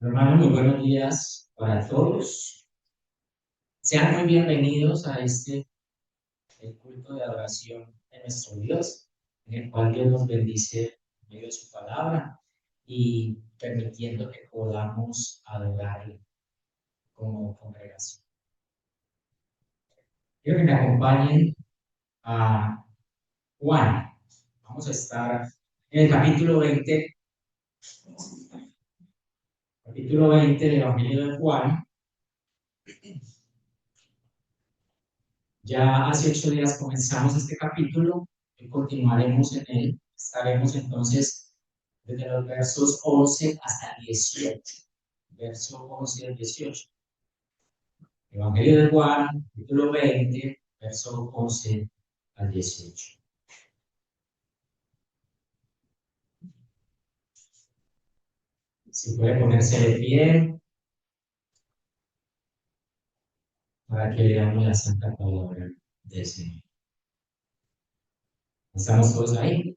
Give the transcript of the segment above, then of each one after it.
Hermano, muy buenos días para todos. Sean muy bienvenidos a el culto de adoración de nuestro Dios, en el cual Dios nos bendice en medio de su palabra y permitiendo que podamos adorarle como congregación. Quiero que me acompañen a Juan. Vamos a estar en el capítulo 20 del Evangelio de Juan. Ya hace 8 días comenzamos este capítulo y continuaremos en él. Estaremos entonces desde los versos 11 hasta 18. Verso 11 al 18. Evangelio de Juan, capítulo 20, verso 11 al 18. Si puede ponerse de pie para que leamos la santa palabra del Señor. ¿Estamos todos ahí?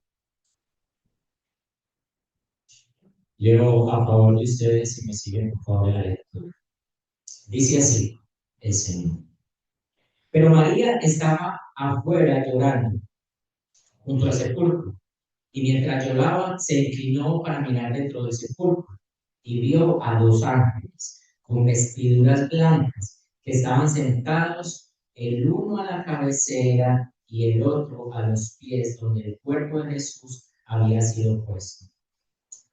Leo a favor de ustedes si me siguen por favor la lectura. Dice así el Señor. Pero María estaba afuera llorando, junto al sepulcro, y mientras lloraba se inclinó para mirar dentro del sepulcro, y vio a dos ángeles con vestiduras blancas que estaban sentados, el uno a la cabecera y el otro a los pies donde el cuerpo de Jesús había sido puesto.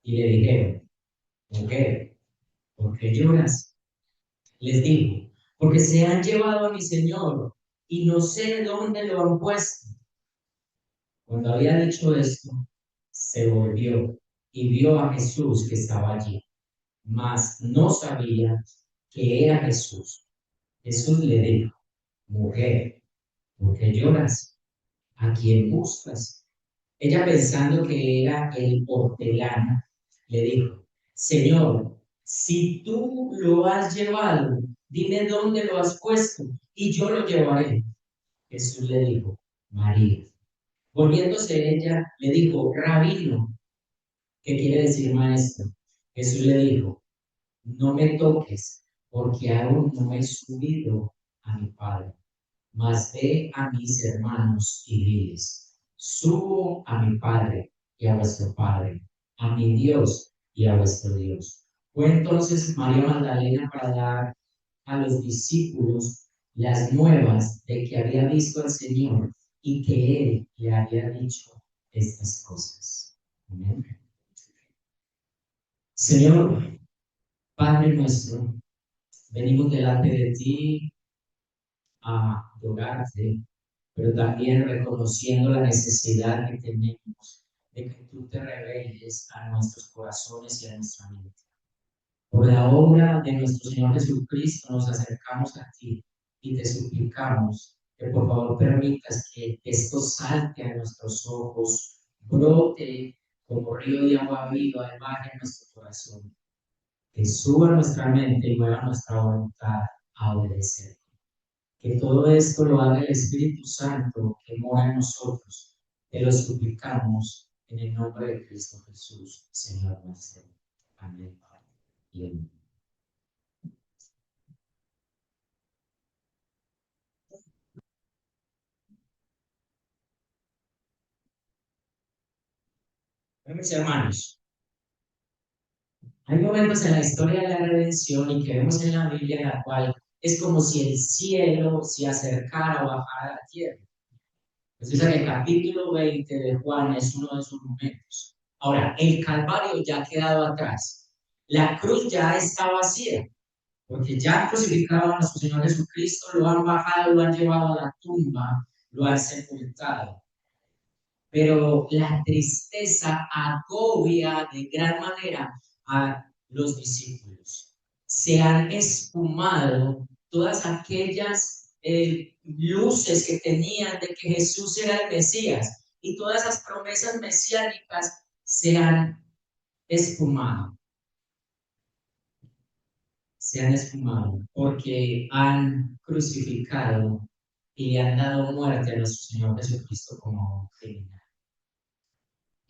Y le dijeron, mujer, ¿por qué lloras? Les dijo, porque se han llevado a mi Señor y no sé dónde lo han puesto. Cuando había dicho esto, se volvió y vio a Jesús que estaba allí, mas no sabía que era Jesús. Jesús le dijo, mujer, ¿por qué lloras? ¿A quién buscas? Ella, pensando que era el hortelano, le dijo, Señor, si tú lo has llevado, dime dónde lo has puesto y yo lo llevaré. Jesús le dijo, María. Volviéndose ella, le dijo, Rabino, ¿qué quiere decir maestro? Jesús le dijo, no me toques, porque aún no he subido a mi Padre, mas ve a mis hermanos y diles, subo a mi Padre y a vuestro Padre, a mi Dios y a vuestro Dios. Fue entonces María Magdalena para dar a los discípulos las nuevas de que había visto al Señor y que Él le había dicho estas cosas. Amén. Señor, Padre nuestro, venimos delante de ti a adorarte, pero también reconociendo la necesidad que tenemos de que tú te reveles a nuestros corazones y a nuestra mente. Por la obra de nuestro Señor Jesucristo nos acercamos a ti y te suplicamos que por favor permitas que esto salte a nuestros ojos, brote como río de agua viva, baje en nuestro corazón, que suba nuestra mente y mueva nuestra voluntad a obedecer. Que todo esto lo haga el Espíritu Santo que mora en nosotros. Te lo suplicamos en el nombre de Cristo Jesús, Señor nuestro. Amén. Y amén. Bueno, mis hermanos, hay momentos en la historia de la redención y que vemos en la Biblia en la cual es como si el cielo se acercara o bajara a la tierra. Pues dice que el capítulo 20 de Juan es uno de esos momentos. Ahora, el Calvario ya ha quedado atrás. La cruz ya está vacía, porque ya han crucificado a nuestro Señor Jesucristo, lo han bajado, lo han llevado a la tumba, lo han sepultado. Pero la tristeza agobia de gran manera a los discípulos. Se han esfumado todas aquellas luces que tenían de que Jesús era el Mesías y todas esas promesas mesiánicas se han esfumado. Se han esfumado porque han crucificado y han dado muerte a nuestro Señor Jesucristo como criminal.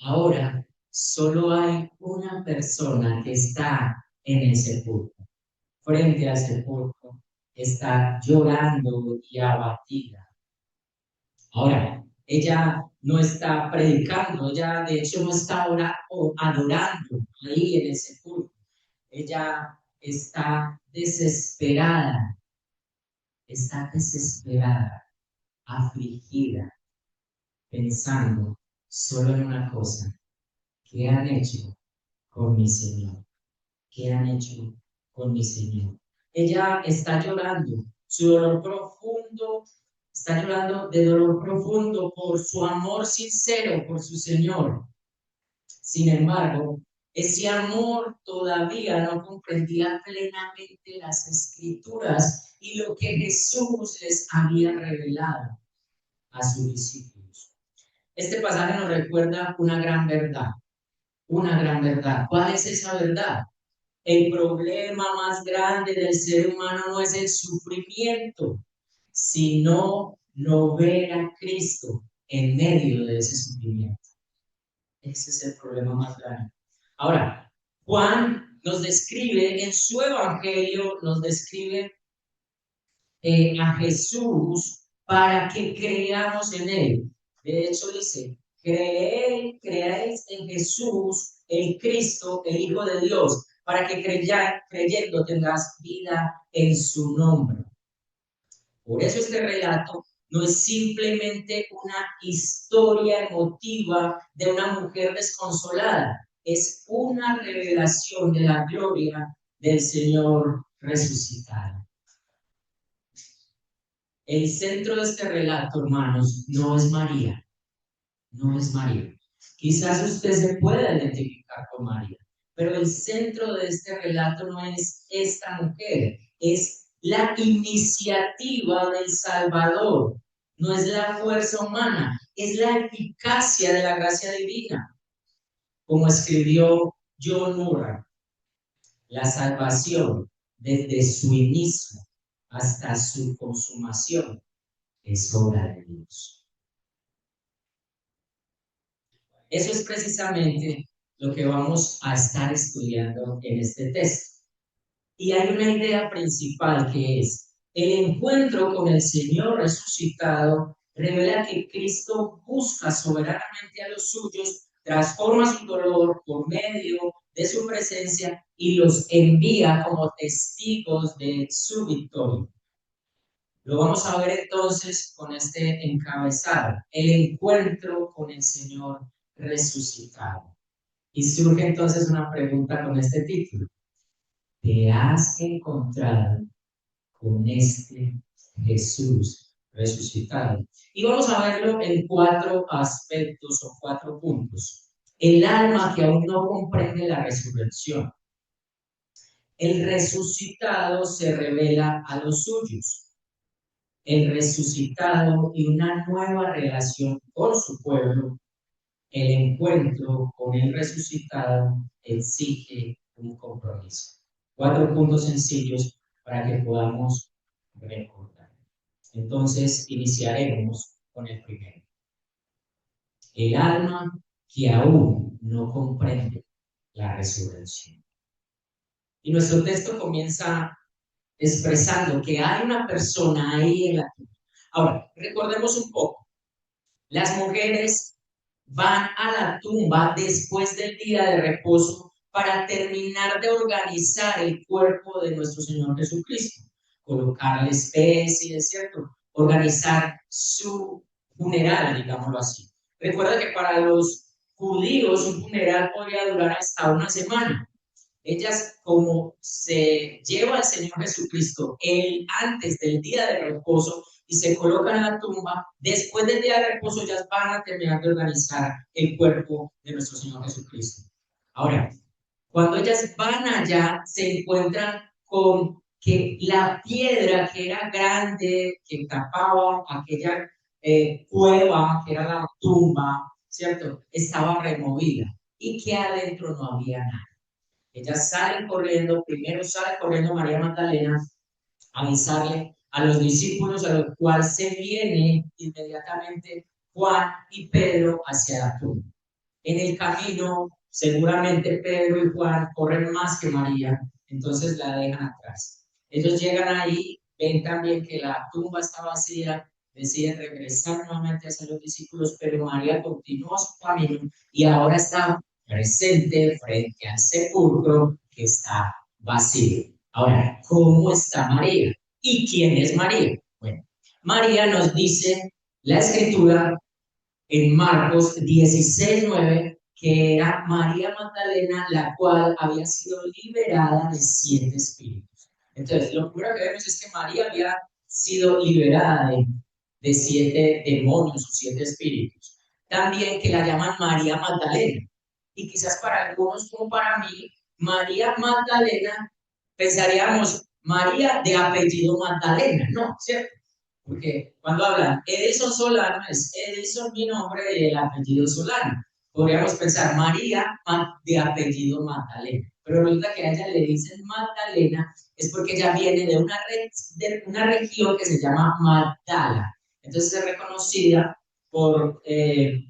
Ahora solo hay una persona que está en el sepulcro. Frente al sepulcro está llorando y abatida. Ahora, ella no está predicando, ella de hecho no está ahora adorando ahí en el sepulcro. Ella está desesperada, afligida, pensando solo en una cosa: ¿qué han hecho con mi Señor? ¿Qué han hecho con mi Señor? Ella está llorando, su dolor profundo, está llorando de dolor profundo por su amor sincero por su Señor. Sin embargo, ese amor todavía no comprendía plenamente las Escrituras y lo que Jesús les había revelado a sus discípulos. Este pasaje nos recuerda una gran verdad, una gran verdad. ¿Cuál es esa verdad? El problema más grande del ser humano no es el sufrimiento, sino no ver a Cristo en medio de ese sufrimiento. Ese es el problema más grande. Ahora, Juan nos describe en su evangelio, nos describe a Jesús para que creamos en él. De hecho, dice: creáis en Jesús, el Cristo, el Hijo de Dios, para que creyendo tengas vida en su nombre. Por eso este relato no es simplemente una historia emotiva de una mujer desconsolada, es una revelación de la gloria del Señor resucitado. El centro de este relato, hermanos, no es María, no es María. Quizás usted se pueda identificar con María, pero el centro de este relato no es esta mujer, es la iniciativa del Salvador, no es la fuerza humana, es la eficacia de la gracia divina. Como escribió John Murray, la salvación desde su inicio hasta su consumación es obra de Dios. Eso es precisamente lo que vamos a estar estudiando en este texto. Y hay una idea principal, que es: el encuentro con el Señor resucitado revela que Cristo busca soberanamente a los suyos, transforma su dolor por medio de su presencia y los envía como testigos de su victoria. Lo vamos a ver entonces con este encabezado: el encuentro con el Señor resucitado. Y surge entonces una pregunta con este título: ¿te has encontrado con este Jesús resucitado? Y vamos a verlo en 4 aspectos o 4 puntos. El alma que aún no comprende la resurrección. El resucitado se revela a los suyos. El resucitado y una nueva relación con su pueblo. El encuentro con el resucitado exige un compromiso. 4 puntos sencillos para que podamos recordar. Entonces, iniciaremos con el primero. El alma que aún no comprende la resurrección. Y nuestro texto comienza expresando que hay una persona ahí en la tumba. Ahora, recordemos un poco. Las mujeres van a la tumba después del día de reposo para terminar de organizar el cuerpo de nuestro Señor Jesucristo, colocarle especies, ¿cierto? Organizar su funeral, digámoslo así. Recuerda que para los judíos un funeral podría durar hasta una semana. Ellas, como se lleva al Señor Jesucristo antes del día de reposo y se colocan en la tumba, después del día de reposo ellas van a terminar de organizar el cuerpo de nuestro Señor Jesucristo. Ahora, cuando ellas van allá, se encuentran con que la piedra que era grande, que tapaba aquella cueva, que era la tumba, ¿cierto? Estaba removida y que adentro no había nada. Ellas salen corriendo, primero sale corriendo María Magdalena a avisarle a los discípulos, a los cuales se viene inmediatamente Juan y Pedro hacia la tumba. En el camino, seguramente Pedro y Juan corren más que María, entonces la dejan atrás. Ellos llegan ahí, ven también que la tumba está vacía, deciden regresar nuevamente hacia los discípulos, pero María continúa su camino y ahora está presente frente al sepulcro que está vacío. Ahora, ¿cómo está María? ¿Y quién es María? Bueno, María nos dice la escritura en Marcos 16:9 que era María Magdalena, la cual había sido liberada de 7 espíritus. Entonces, lo primero que vemos es que María había sido liberada de 7 demonios o 7 espíritus. También que la llaman María Magdalena. Y quizás para algunos, como para mí, María Magdalena, pensaríamos María de apellido Magdalena, ¿no? ¿Cierto? Porque cuando hablan Edison Solano, es Edison mi nombre y el apellido Solano. Podríamos pensar María de apellido Magdalena. Pero resulta que a ella le dicen Magdalena es porque ella viene de una región que se llama Magdala. Entonces es reconocida por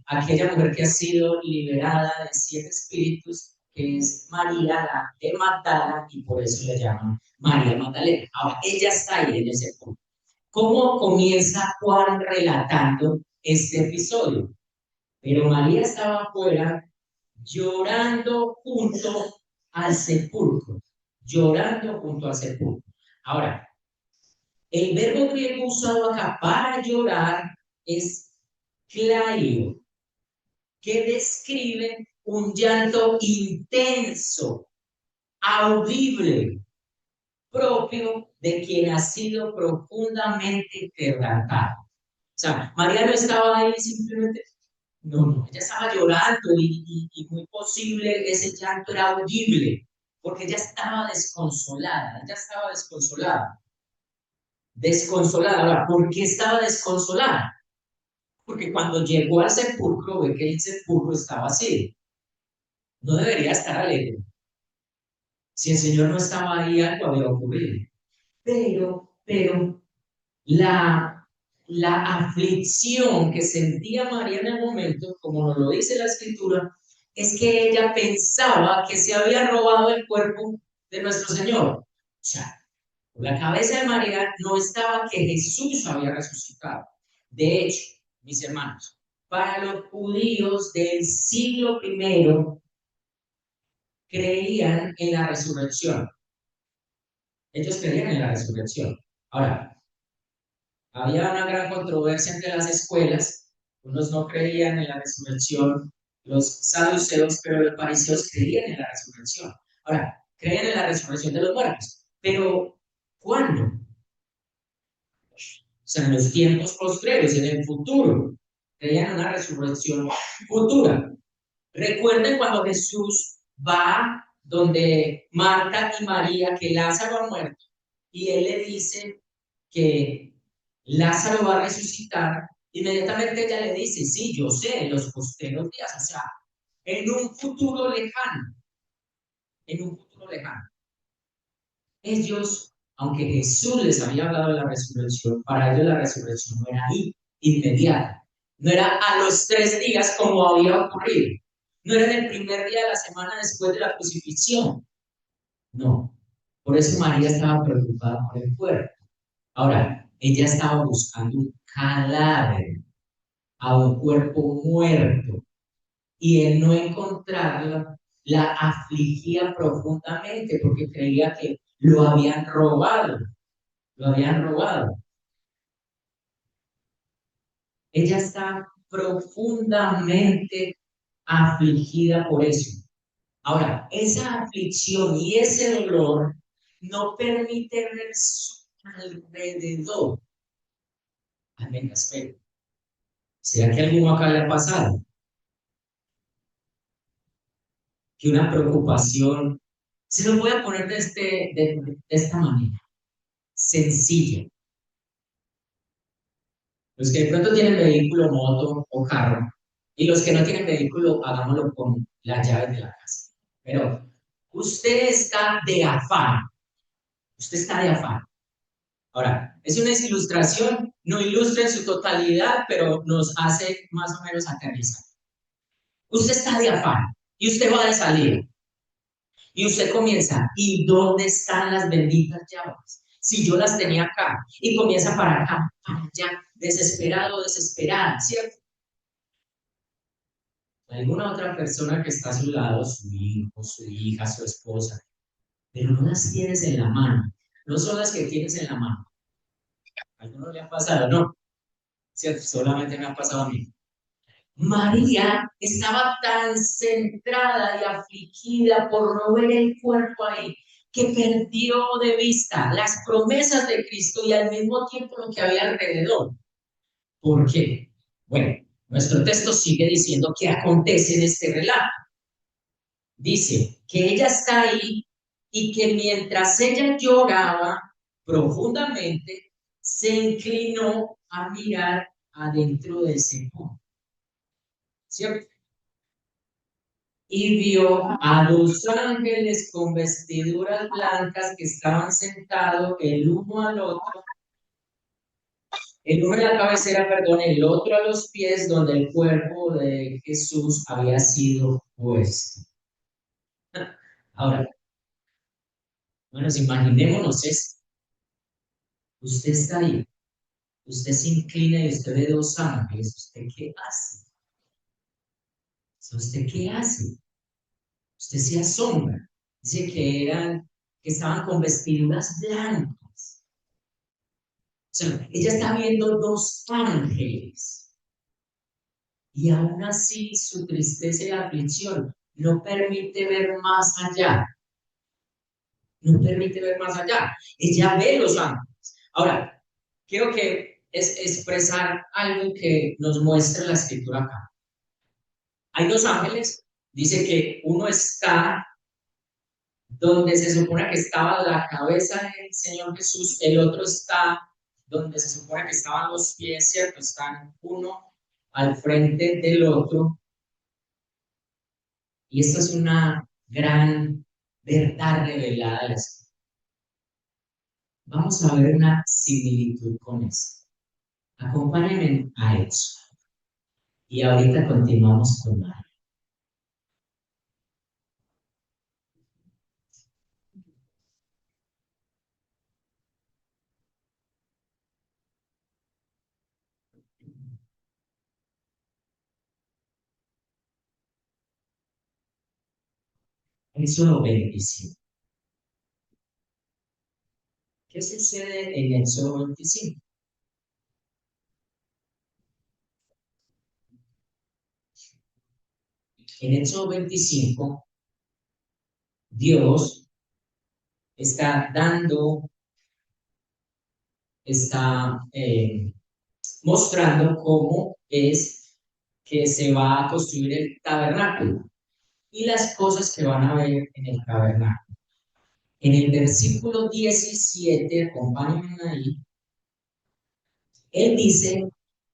aquella mujer que ha sido liberada de 7 espíritus, que es María la de Magdala, y por eso le llaman María Magdalena. Ahora, ella está ahí en ese punto. ¿Cómo comienza Juan relatando este episodio? Pero María estaba afuera llorando junto al sepulcro, llorando junto al sepulcro. Ahora, el verbo griego usado acá para llorar es klaio, que describe un llanto intenso, audible, propio de quien ha sido profundamente quebrantado. O sea, María no estaba ahí simplemente, no, ella estaba llorando y muy posible ese llanto era audible, porque ella estaba desconsolada, desconsolada. Ahora, ¿por qué estaba desconsolada? Porque cuando llegó al sepulcro ve que el sepulcro estaba vacío. No debería estar alegre. Si el Señor no estaba ahí, algo había ocurrido. Pero la aflicción que sentía María en el momento, como nos lo dice la escritura, es que ella pensaba que se había robado el cuerpo de nuestro Señor. O sea, por la cabeza de María no estaba que Jesús había resucitado. De hecho, mis hermanos, para los judíos del siglo primero creían en la resurrección. Ellos creían en la resurrección. Ahora, había una gran controversia entre las escuelas. Unos no creían en la resurrección, los saduceos, pero los fariseos creían en la resurrección. Ahora, creen en la resurrección de los muertos, pero ¿cuándo? O sea, en los tiempos postreros, en el futuro. Creían en una resurrección futura. Recuerden cuando Jesús va donde Marta y María, que Lázaro ha muerto, y él le dice que Lázaro va a resucitar, inmediatamente ella le dice, sí, yo sé, en los posteriores días, o sea, en un futuro lejano, en un futuro lejano. Ellos, aunque Jesús les había hablado de la resurrección, para ellos la resurrección no era ahí, inmediata, no era a los 3 días como había ocurrido, no era en el primer día de la semana después de la crucifixión, no. Por eso María estaba preocupada por el cuerpo. Ahora, ella estaba buscando un cadáver, a un cuerpo muerto, y el no encontrarla la afligía profundamente porque creía que lo habían robado. Ella está profundamente afligida por eso. Ahora, esa aflicción y ese dolor no permite ver su alrededor. Amén, espero. ¿Será que a alguno acá le ha pasado? Que una preocupación, se lo voy a poner de esta manera, sencilla. Los que de pronto tienen vehículo, moto o carro, y los que no tienen vehículo, hagámoslo con las llaves de la casa. Pero usted está de afán, usted está de afán. Ahora, es una ilustración, no ilustra en su totalidad, pero nos hace más o menos aterrizar. Usted está de afán y usted va de salida. Y usted comienza, ¿y dónde están las benditas llaves? Si yo las tenía acá, y comienza para acá, para allá, desesperado, desesperada, ¿cierto? Alguna otra persona que está a su lado, su hijo, su hija, su esposa, pero no las tienes en la mano. No son las que tienes en la mano. ¿A alguno le ha pasado? No, ¿cierto? Solamente me ha pasado a mí. María estaba tan centrada y afligida por no ver el cuerpo ahí, que perdió de vista las promesas de Cristo y al mismo tiempo lo que había alrededor. ¿Por qué? Bueno, nuestro texto sigue diciendo qué acontece en este relato. Dice que ella está ahí y que mientras ella lloraba profundamente, se inclinó a mirar adentro de ese punto, ¿cierto? Y vio a dos ángeles con vestiduras blancas que estaban sentados el uno al otro, el uno en la cabecera, perdón, el otro a los pies donde el cuerpo de Jesús había sido puesto. Ahora, bueno, imaginémonos esto. Usted está ahí, usted se inclina y usted ve dos ángeles, ¿usted qué hace? ¿Usted qué hace? Usted se asombra. Dice que estaban con vestiduras blancas. O sea, ella está viendo dos ángeles y aún así su tristeza y aflicción no permite ver más allá. No permite ver más allá. Ella ve los ángeles. Ahora, quiero que es expresar algo que nos muestra la escritura acá. Hay dos ángeles. Dice que uno está donde se supone que estaba la cabeza del Señor Jesús, el otro está donde se supone que estaban los pies, ¿cierto? Están uno al frente del otro. Y esta es una gran verdad revelada de la Escritura. Vamos a ver una similitud con esto. Acompáñenme a eso. Y ahorita continuamos con María. Éxodo 25. ¿Qué sucede en Éxodo 25? En Éxodo 25, Dios está dando, está mostrando cómo es que se va a construir el tabernáculo y las cosas que van a ver en el tabernáculo. En el versículo 17, acompáñenme ahí, él dice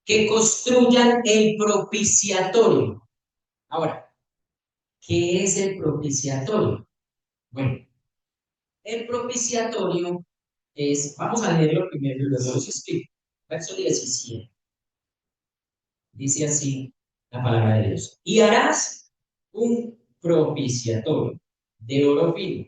que construyan el propiciatorio. Ahora, ¿qué es el propiciatorio? Bueno, el propiciatorio es, vamos a leerlo primero y luego los explico. Verso 17. Dice así la palabra de Dios. Y harás un propiciatorio de oro fino,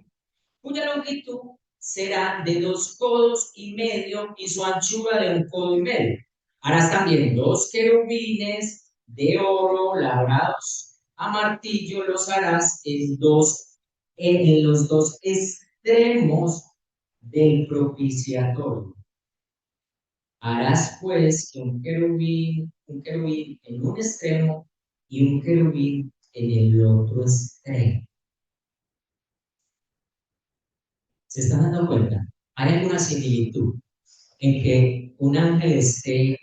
cuya longitud será de 2 codos y medio y su anchura de 1 codo y medio. Harás también 2 querubines de oro labrados a martillo, los harás en los dos extremos del propiciatorio. Harás pues que un querubín en un extremo y un querubín en el otro extremo. ¿Se están dando cuenta? Hay alguna similitud en que un ángel esté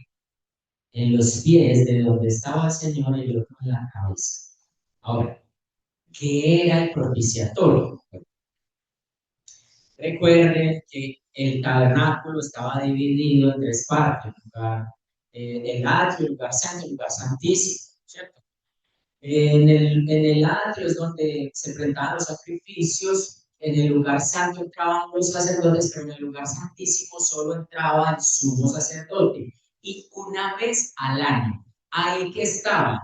en los pies de donde estaba el Señor y el otro en la cabeza. Ahora, ¿qué era el propiciatorio? Recuerden que el tabernáculo estaba dividido en 3 partes: el atrio, el lugar santo, el lugar santísimo, ¿cierto? En el atrio es donde se presentaban los sacrificios, en el lugar santo entraban los sacerdotes, pero en el lugar santísimo solo entraba el sumo sacerdote. Y una vez al año, ahí estaba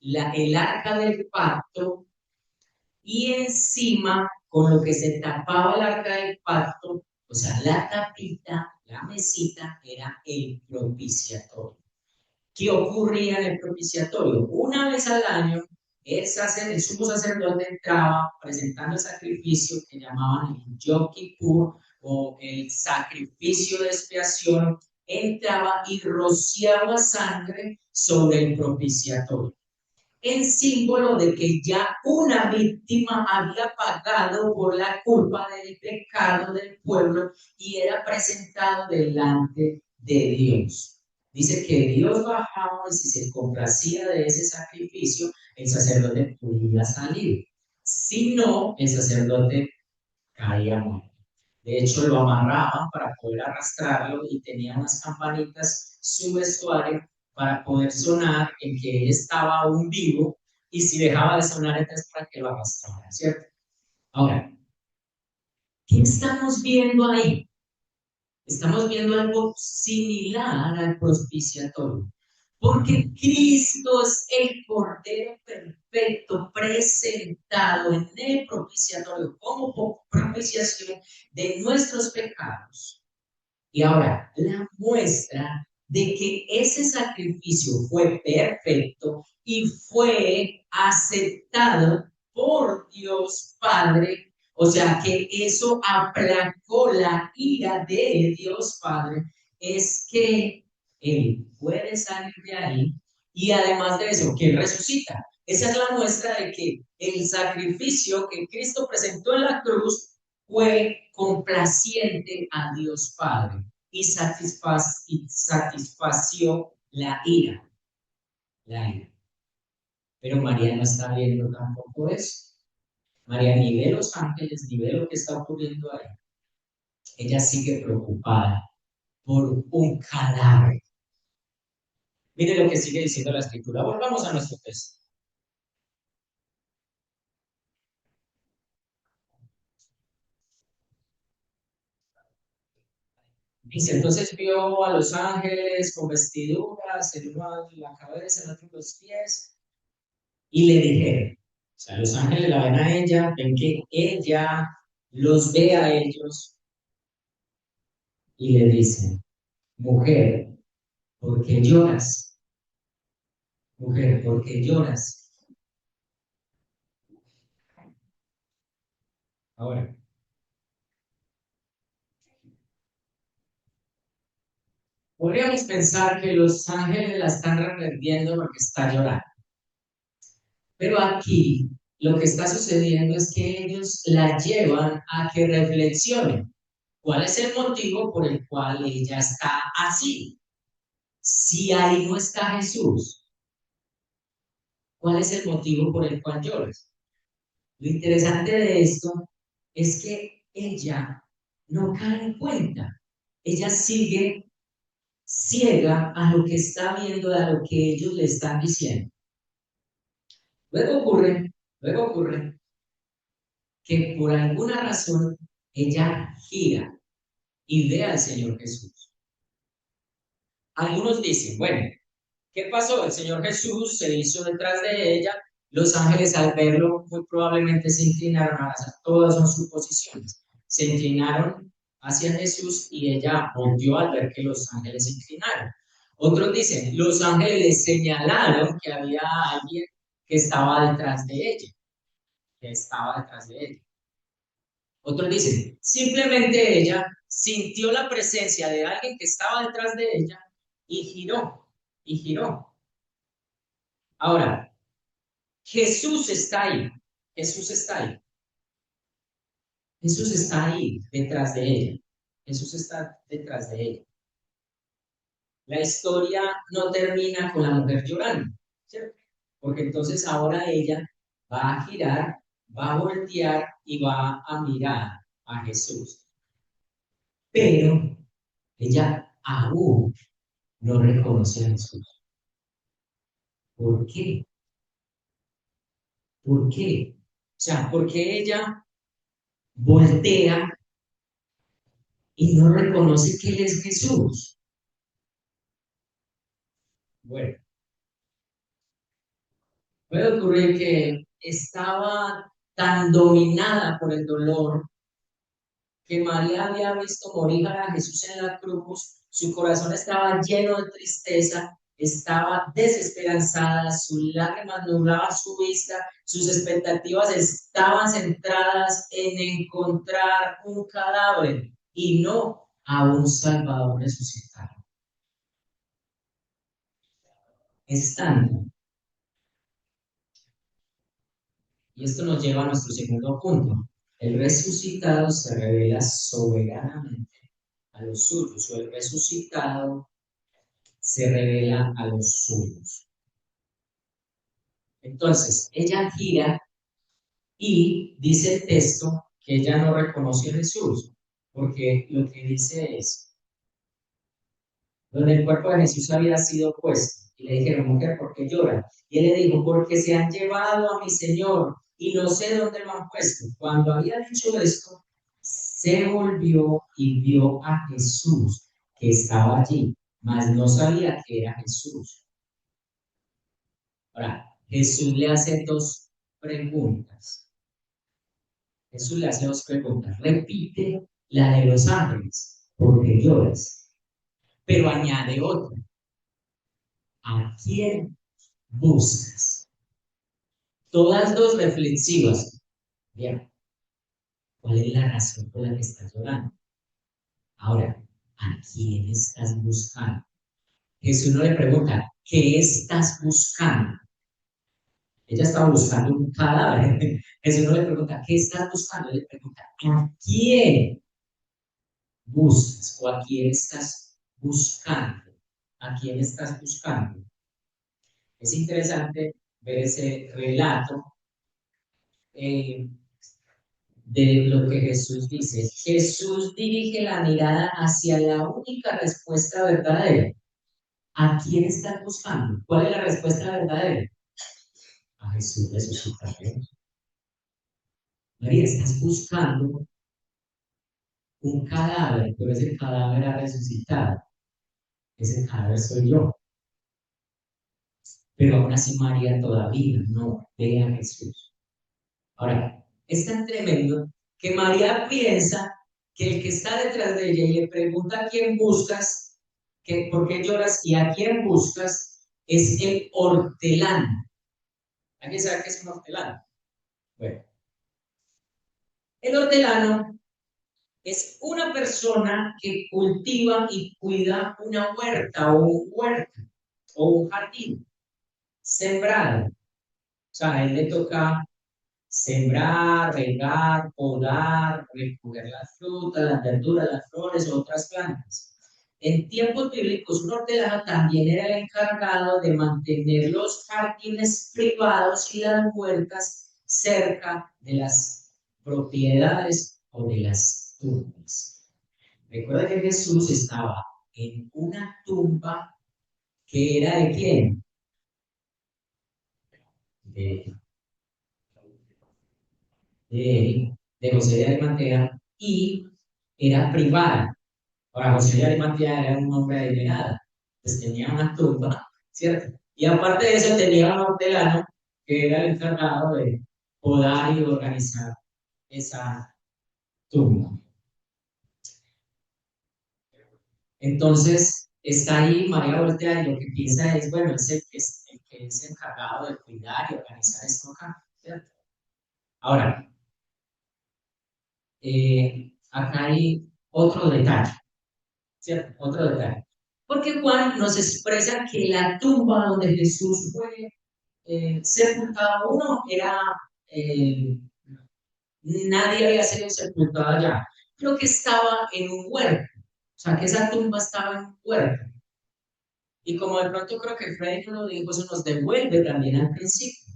el arca del pacto y encima, con lo que se tapaba el arca del pacto, o sea, la tapita, la mesita, era el propiciatorio. ¿Qué ocurría en el propiciatorio? Una vez al año, el sumo sacerdote entraba presentando el sacrificio que llamaban el Yom Kippur o el sacrificio de expiación, entraba y rociaba sangre sobre el propiciatorio en símbolo de que ya una víctima había pagado por la culpa del pecado del pueblo y era presentado delante de Dios. Dice que Dios bajaba y si se complacía de ese sacrificio, el sacerdote podía salir. Si no, el sacerdote caía muerto. De hecho, lo amarraban para poder arrastrarlo y tenía unas campanitas su vestuario para poder sonar en que él estaba aún vivo y si dejaba de sonar, entonces para que lo arrastraran, ¿cierto? Ahora, ¿qué estamos viendo ahí? Estamos viendo algo similar al propiciatorio, porque Cristo es el Cordero perfecto presentado en el propiciatorio como propiciación de nuestros pecados. Y ahora, la muestra de que ese sacrificio fue perfecto y fue aceptado por Dios Padre, o sea que eso aplacó la ira de Dios Padre, es que Él puede salir de ahí y además de eso, que resucita. Esa es la muestra de que el sacrificio que Cristo presentó en la cruz fue complaciente a Dios Padre y satisfació la ira, la ira. Pero María no está viendo tampoco eso. María ni ve los ángeles, ni ve lo que está ocurriendo ahí. Ella sigue preocupada por un cadáver. Mire lo que sigue diciendo la escritura. Volvamos a nuestro texto. Dice, entonces vio a los ángeles con vestiduras, el uno en la cabeza, el otro en los pies, y le dijeron, o sea, los ángeles la ven a ella, ven que ella los ve a ellos y le dicen, mujer, ¿por qué lloras? Mujer, ¿por qué lloras? Ahora, podríamos pensar que los ángeles la están reprendiendo porque está llorando, pero aquí lo que está sucediendo es que ellos la llevan a que reflexione. ¿Cuál es el motivo por el cual ella está así? Si ahí no está Jesús, ¿cuál es el motivo por el cual lloras? Lo interesante de esto es que ella no cae en cuenta. Ella sigue ciega a lo que está viendo, a lo que ellos le están diciendo. Luego ocurre que por alguna razón ella gira y ve al Señor Jesús. Algunos dicen, bueno, ¿qué pasó? El Señor Jesús se hizo detrás de ella. Los ángeles al verlo muy probablemente se inclinaron a hacer, todas son suposiciones. Se inclinaron hacia Jesús y ella volvió al ver que los ángeles se inclinaron. Otros dicen, los ángeles señalaron que había alguien que estaba detrás de ella, que estaba detrás de ella. Otros dicen, simplemente ella sintió la presencia de alguien que estaba detrás de ella y giró, y giró. Ahora, Jesús está ahí. Jesús está ahí. Jesús está ahí detrás de ella. Jesús está detrás de ella. La historia no termina con la mujer llorando, ¿cierto? Porque entonces ahora ella va a girar, va a voltear y va a mirar a Jesús. Pero ella aún no reconoce a Jesús. ¿Por qué? ¿Por qué? O sea, porque ella voltea y no reconoce que Él es Jesús. Bueno, puede ocurrir que estaba tan dominada por el dolor que María había visto morir a Jesús en la cruz, su corazón estaba lleno de tristeza, estaba desesperanzada, sus lágrimas nublaban su vista, sus expectativas estaban centradas en encontrar un cadáver y no a un Salvador resucitado. Es tanto. Y esto nos lleva a nuestro segundo punto. El resucitado se revela soberanamente a los suyos, o el resucitado se revela a los suyos. Entonces, ella gira y dice el texto que ella no reconoció a Jesús, porque lo que dice es, donde el cuerpo de Jesús había sido puesto, y le dijeron, mujer, ¿por qué llora? Y él le dijo, porque se han llevado a mi Señor y no sé dónde lo han puesto. Cuando había dicho esto, se volvió y vio a Jesús que estaba allí, mas no sabía que era Jesús. Ahora, Jesús le hace dos preguntas. Jesús le hace dos preguntas. Repite la de los ángeles, porque lloras. Pero añade otra. ¿A quién buscas? Todas dos reflexivas. Bien, ¿cuál es la razón por la que estás llorando? Ahora, ¿a quién estás buscando? Jesús no le pregunta, ¿qué estás buscando? Ella estaba buscando un cadáver. Jesús no le pregunta, ¿qué estás buscando? Él le pregunta, ¿a quién buscas o a quién estás buscando? ¿A quién estás buscando? Es interesante ver ese relato eh, de lo que Jesús dice. Jesús dirige la mirada hacia la única respuesta verdadera. ¿A quién estás buscando? ¿Cuál es la respuesta verdadera? A Jesús resucitado. María, estás buscando un cadáver, pero ese cadáver ha resucitado. Ese cadáver soy yo. Pero aún así María todavía no ve a Jesús. Ahora, es tan tremendo que María piensa que el que está detrás de ella y le pregunta a quién buscas, que, por qué lloras y a quién buscas, es el hortelano. ¿Alguien sabe qué es un hortelano? Bueno, el hortelano es una persona que cultiva y cuida una huerta o un huerto o un jardín sembrado. O sea, a él le toca sembrar, regar, podar, recoger las frutas, las verduras, las flores, otras plantas. En tiempos bíblicos, un hortelano también era el encargado de mantener los jardines privados y las huertas cerca de las propiedades o de las tumbas. Recuerda que Jesús estaba en una tumba que era de quién? De, de José de Arimatea y era privada. Ahora, José de Arimatea era un hombre adinerado, pues tenía una tumba, ¿cierto? Y aparte de eso tenía un hortelano que era el encargado de podar y organizar esa tumba. Entonces, está ahí María voltea y lo que piensa es, bueno, el que es encargado de cuidar y organizar esto acá, ¿cierto? Ahora, acá hay otro detalle, ¿cierto? Otro detalle. Porque Juan nos expresa que la tumba donde Jesús fue sepultado, uno era, eh, nadie había sido sepultado allá, creo que estaba en un huerto, o sea, que esa tumba estaba en un huerto. Y como de pronto creo que Freddy nos lo dijo, eso nos devuelve también al principio,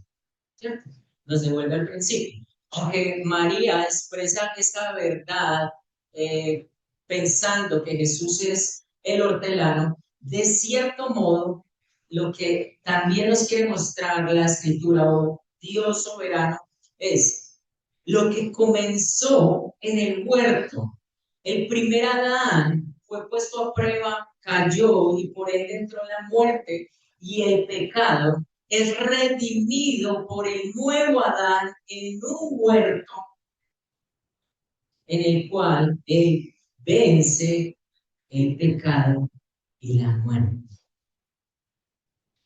¿cierto? Nos devuelve al principio. Aunque María expresa esta verdad eh, pensando que Jesús es el hortelano, de cierto modo, lo que también nos quiere mostrar la escritura o Dios soberano es lo que comenzó en el huerto. El primer Adán fue puesto a prueba, cayó y por él entró la muerte y el pecado. es redimido por el nuevo Adán en un huerto en el cual él vence el pecado y la muerte.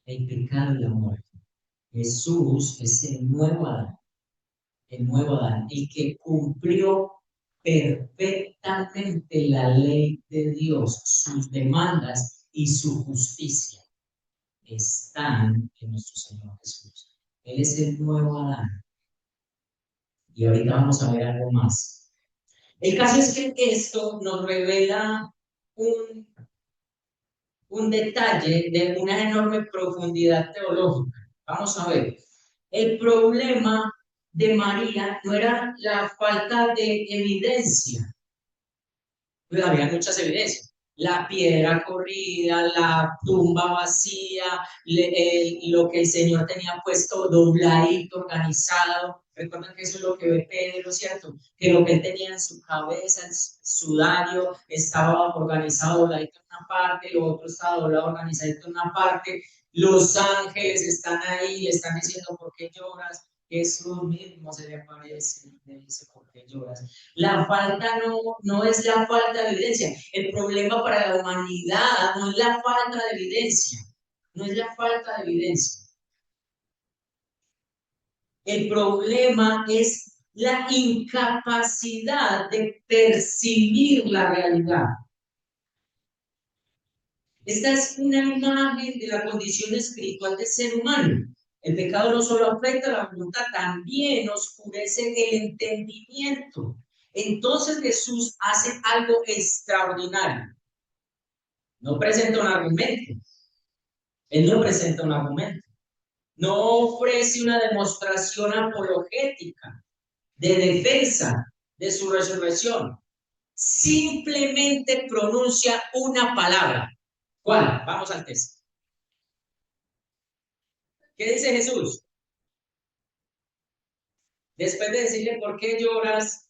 El pecado y la muerte. Jesús es el nuevo Adán, el que cumplió perfectamente la ley de Dios, sus demandas y su justicia están en nuestro Señor Jesús. Él es el nuevo Adán. Y ahorita vamos a ver algo más. El caso es que esto nos revela un, un detalle de una enorme profundidad teológica. Vamos a ver. El problema de María no era la falta de evidencia, pues había muchas evidencias. La piedra corrida, la tumba vacía, lo que el Señor tenía puesto dobladito, organizado. Recuerden que eso es lo que ve Pedro, ¿cierto? Que lo que él tenía en su cabeza, el sudario, estaba organizado dobladito en una parte, lo otro estaba doblado organizadito en una parte. Los ángeles están ahí, le están diciendo, ¿por qué lloras? Jesús mismo se le aparece y le dice, ¿por qué lloras? La falta no es la falta de evidencia. El problema para la humanidad no es la falta de evidencia. No es la falta de evidencia. El problema es la incapacidad de percibir la realidad. Esta es una imagen de la condición espiritual del ser humano. El pecado no solo afecta la voluntad, también oscurece el entendimiento. Entonces Jesús hace algo extraordinario. No presenta un argumento. Él no presenta un argumento. No ofrece una demostración apologética de defensa de su resurrección. Simplemente pronuncia una palabra. ¿Cuál? Vamos al texto. ¿Qué dice Jesús? Después de decirle por qué lloras,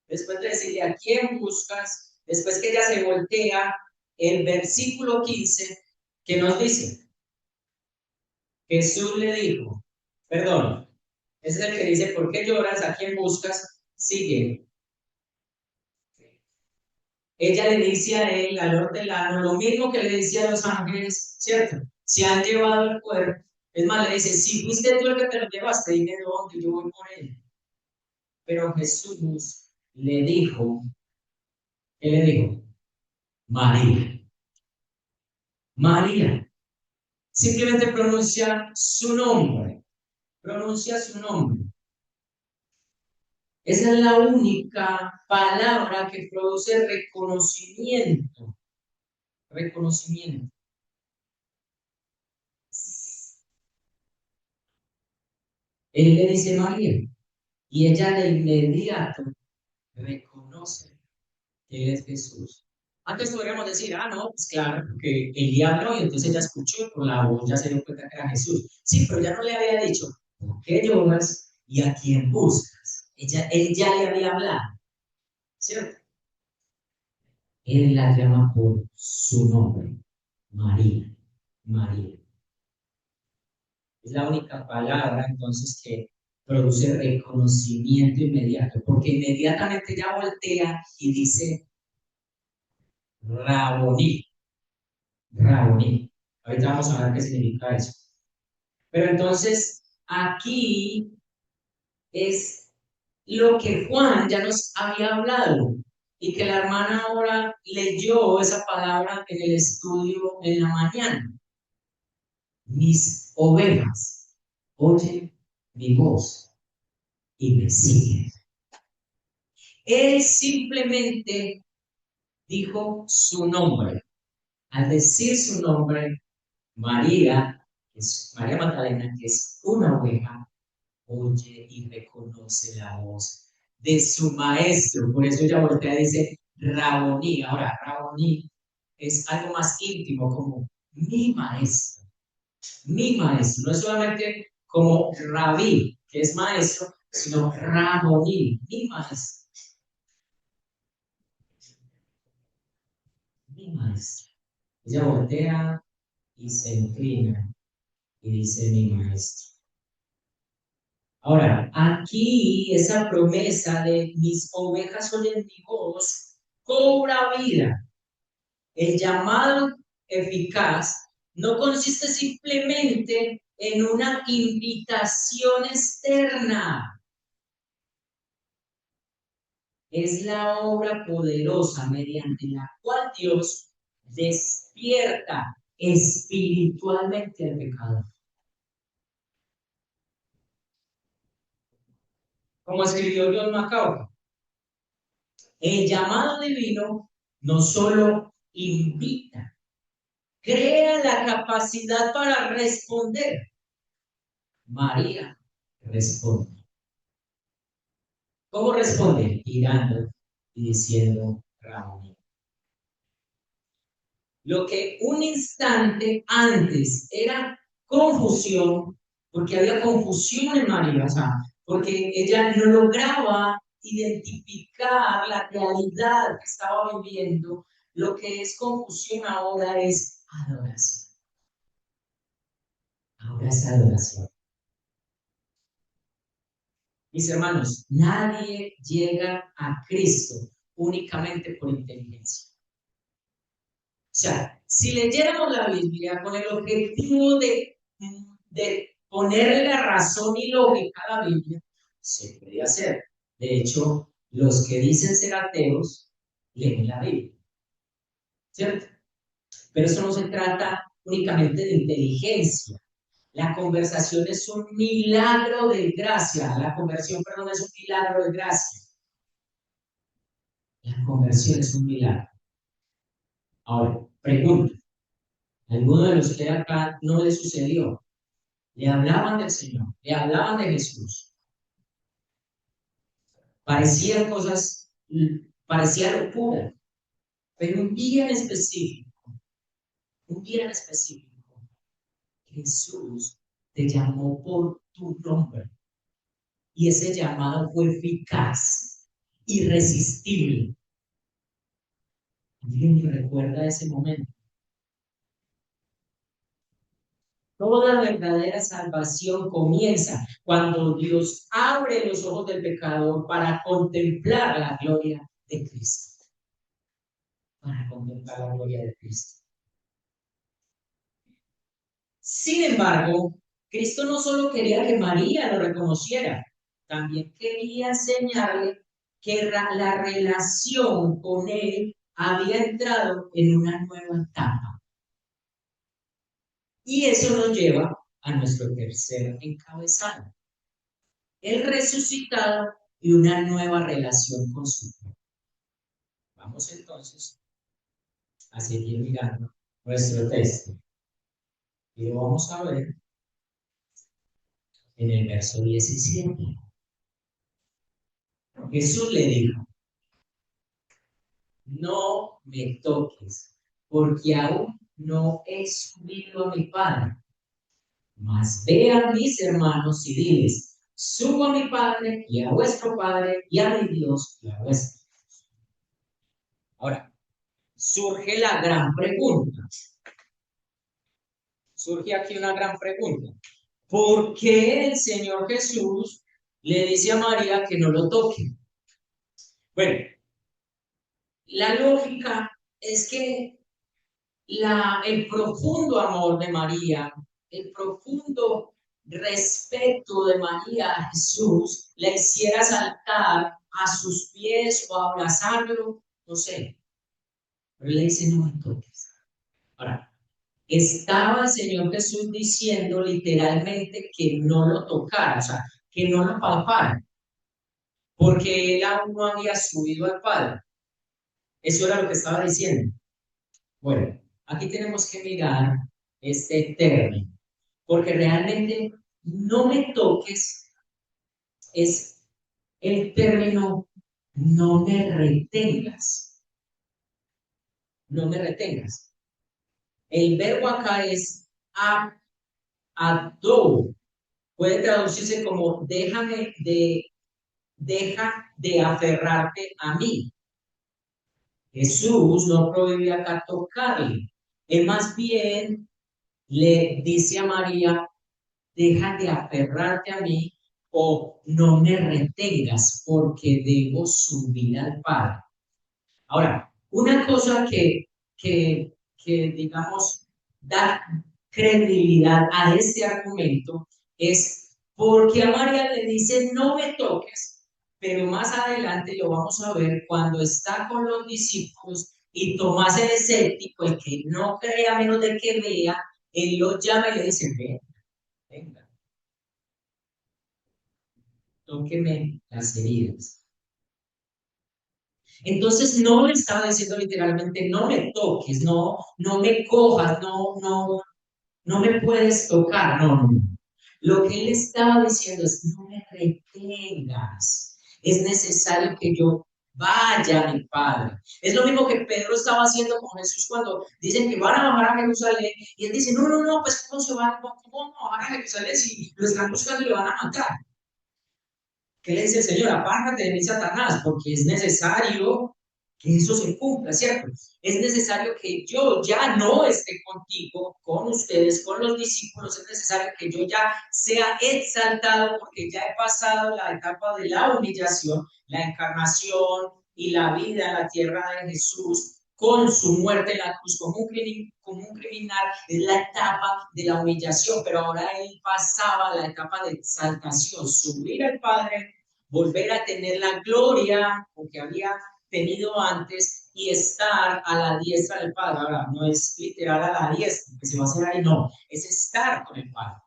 después de decirle a quién buscas, después que ella se voltea, el versículo 15, que nos dice, Jesús le dijo, perdón, ese es el que dice, ¿por qué lloras? ¿A quién buscas? Sigue. Ella le dice a él, al hortelano, lo mismo que le decía a los ángeles, ¿cierto? Se han llevado el cuerpo. Es más, le dice, si fuiste tú el que te lo llevaste, dime dónde, yo voy por él. Pero Jesús le dijo, ¿qué le dijo? María. María. Simplemente pronuncia su nombre. Pronuncia su nombre. Esa es la única palabra que produce reconocimiento. Reconocimiento. Él le dice María y ella de inmediato reconoce que él es Jesús. Antes podríamos decir, ah, no, pues claro, porque Elí habló y entonces ella escuchó y por la voz ya se dio cuenta que era Jesús. Sí, pero ya no le había dicho, ¿por qué lloras y a quién buscas? Él ya le había hablado, ¿cierto? Él la llama por su nombre, María, María. Es la única palabra entonces que produce reconocimiento inmediato, porque inmediatamente ya voltea y dice Raboní, Raboní. Ahorita vamos a ver qué significa eso. Pero entonces aquí es lo que Juan ya nos había hablado y que la hermana ahora leyó esa palabra en el estudio en la mañana. Mis ovejas oyen mi voz y me siguen. Él simplemente dijo su nombre. Al decir su nombre, María, María Magdalena, que es una oveja, oye y reconoce la voz de su maestro. Por eso ella voltea y dice Raboní. Ahora, Raboní es algo más íntimo, como mi maestro. Mi maestro. No es solamente como Rabí, que es maestro, sino Raboní, mi maestro. Mi maestro. Ella voltea y se inclina y dice mi maestro. Ahora, aquí esa promesa de mis ovejas oyen mi voz cobra vida. El llamado eficaz no consiste simplemente en una invitación externa. Es la obra poderosa mediante la cual Dios despierta espiritualmente al pecador. Como escribió John MacArthur, el llamado divino no solo invita, crea la capacidad para responder. María responde. ¿Cómo responde? Girando y diciendo, Raúl. Lo que un instante antes era confusión, porque había confusión en María, o sea, porque ella no lograba identificar la realidad que estaba viviendo, lo que es confusión ahora es adoración. Ahora es adoración. Mis hermanos, nadie llega a Cristo únicamente por inteligencia. O sea, si leyéramos la Biblia con el objetivo de ponerle la razón y lógica a la Biblia, se puede hacer. De hecho, los que dicen ser ateos leen la Biblia, ¿cierto? Pero eso no se trata únicamente de inteligencia. La conversación es un milagro de gracia. La conversión, perdón, es un milagro de gracia. La conversión es un milagro. Ahora, pregunta. ¿Alguno de los que acá no le sucedió? Le hablaban del Señor, le hablaban de Jesús. Parecían cosas, parecía locura, pero un día en específico, Jesús te llamó por tu nombre y ese llamado fue eficaz, irresistible. ¿Alguien recuerda ese momento? Toda verdadera salvación comienza cuando Dios abre los ojos del pecador para contemplar la gloria de Cristo. Para contemplar la gloria de Cristo. Sin embargo, Cristo no solo quería que María lo reconociera, también quería enseñarle que la relación con Él había entrado en una nueva etapa. Y eso nos lleva a nuestro tercer encabezado. El resucitado y una nueva relación con su Padre. Vamos entonces a seguir mirando nuestro texto. Y lo vamos a ver en el verso 17. Jesús le dijo, no me toques, porque aún no he subido a mi Padre. Mas ve a mis hermanos y diles, subo a mi Padre y a vuestro Padre y a mi Dios y a vuestro. Ahora, surge la gran pregunta. Surge aquí una gran pregunta. ¿Por qué el Señor Jesús le dice a María que no lo toque? Bueno, la lógica es que el profundo amor de María, el profundo respeto de María a Jesús, le hiciera saltar a sus pies o abrazarlo, no sé. Pero le dice, no me toques. Ahora, estaba el Señor Jesús diciendo literalmente que no lo tocara, o sea, que no lo palpara, porque él aún no había subido al Padre. Eso era lo que estaba diciendo. Bueno, aquí tenemos que mirar este término, porque realmente no me toques es el término no me retengas, no me retengas. El verbo acá es adou, puede traducirse como deja de aferrarte a mí. Jesús no prohibía acá tocarle. Él más bien le dice a María, deja de aferrarte a mí o no me retengas porque debo subir al Padre. Ahora, una cosa que digamos, da credibilidad a este argumento es porque a María le dice, no me toques, pero más adelante lo vamos a ver cuando está con los discípulos y Tomás el escéptico, el que no cree a menos de que vea, él lo llama y le dice, ven, venga, tóqueme las heridas. Entonces no le estaba diciendo literalmente, no me toques, no me cojas, no me puedes tocar, no. Lo que él estaba diciendo es, no me retengas, es necesario que yo vaya a mi Padre. Es lo mismo que Pedro estaba haciendo con Jesús cuando dicen que van a bajar a Jerusalén y él dice, no, pues ¿cómo se van? ¿Cómo van a bajar a Jerusalén si lo están buscando y lo van a matar? ¿Qué le dice el Señor? Apártate de mí, Satanás, porque es necesario que eso se cumpla, ¿cierto? Es necesario que yo ya no esté contigo, con ustedes, con los discípulos, es necesario que yo ya sea exaltado porque ya he pasado la etapa de la humillación, la encarnación y la vida en la tierra de Jesús con su muerte en la cruz como un criminal, es la etapa de la humillación, pero ahora él pasaba la etapa de exaltación, subir al Padre, volver a tener la gloria que había tenido antes y estar a la diestra del Padre. Ahora, no es literal a la diestra, que se va a hacer ahí, no, es estar con el Padre.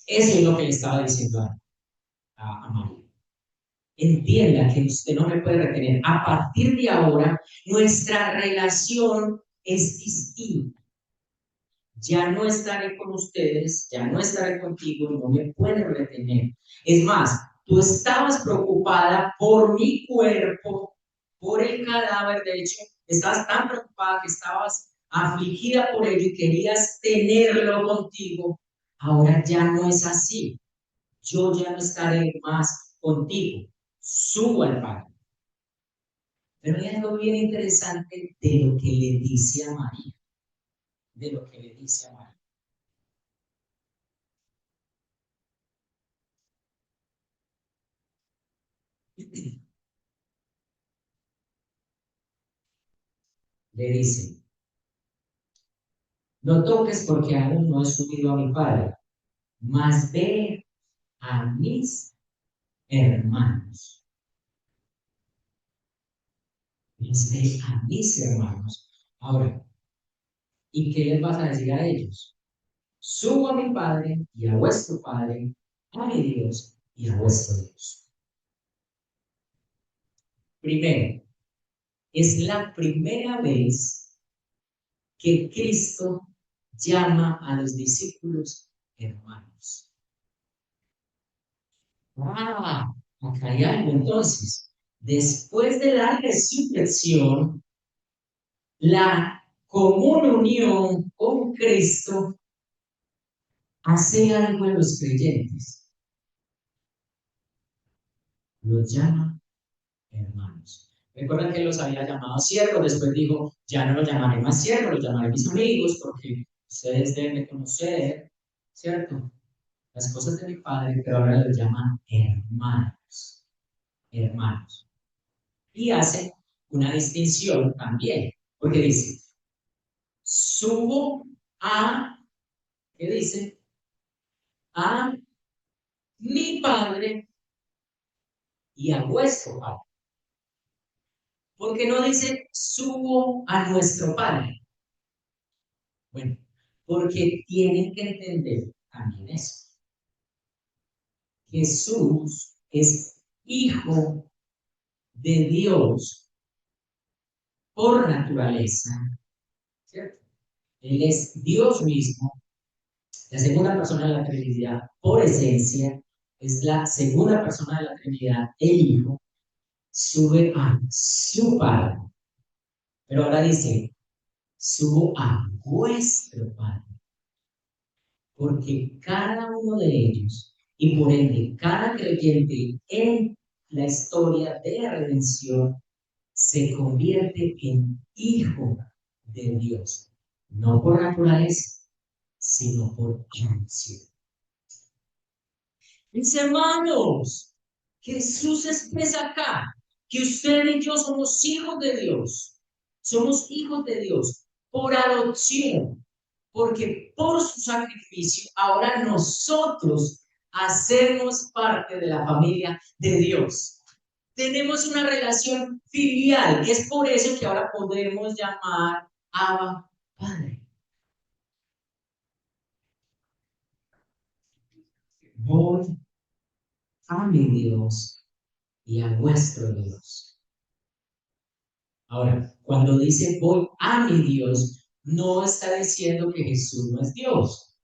Eso es lo que le estaba diciendo a María. Entienda que usted no me puede retener. A partir de ahora, nuestra relación es distinta. Ya no estaré con ustedes, ya no estaré contigo, no me puedes retener. Es más, tú estabas preocupada por mi cuerpo, por el cadáver, de hecho, estabas tan preocupada que estabas afligida por ello y querías tenerlo contigo. Ahora ya no es así. Yo ya no estaré más contigo. Subo al Padre. Pero hay algo bien interesante de lo que le dice a María. De lo que le dice a María. Le dice, no toques porque aún no he subido a mi Padre, mas ve a mis hermanos. Mas ve a mis hermanos. Ahora, ¿y qué les vas a decir a ellos? Subo a mi Padre y a vuestro Padre, a mi Dios y a vuestro Dios. Primero, es la primera vez que Cristo llama a los discípulos hermanos. Acá hay algo entonces. Después de la resurrección, la común unión con Cristo hace algo en los creyentes. Los llama hermanos. Recuerdan que los había llamado siervos, después dijo, ya no los llamaré más siervos, los llamaré mis amigos, porque ustedes deben de conocer, ¿cierto? Las cosas de mi Padre, pero ahora los llaman hermanos, hermanos. Y hace una distinción también, porque dice, subo a, ¿qué dice? A mi Padre y a vuestro Padre. Porque no dice, subo a nuestro Padre. Bueno, porque tienen que entender también eso. Jesús es hijo de Dios por naturaleza, ¿cierto? Él es Dios mismo, la segunda persona de la Trinidad por esencia, es la segunda persona de la Trinidad, el Hijo, sube a su Padre. Pero ahora dice, subo a vuestro Padre, porque cada uno de ellos, y por ende cada creyente en la historia de la redención, se convierte en hijo de Dios, no por naturaleza, sino por acción. Mis hermanos, Jesús expresa acá que usted y yo somos hijos de Dios. Somos hijos de Dios por adopción, porque por su sacrificio ahora nosotros hacemos parte de la familia de Dios. Tenemos una relación filial. Es por eso que ahora podemos llamar Abba Padre. Voy a mi Dios y a vuestro Dios. Ahora, cuando dice voy a mi Dios, no está diciendo que Jesús no es Dios.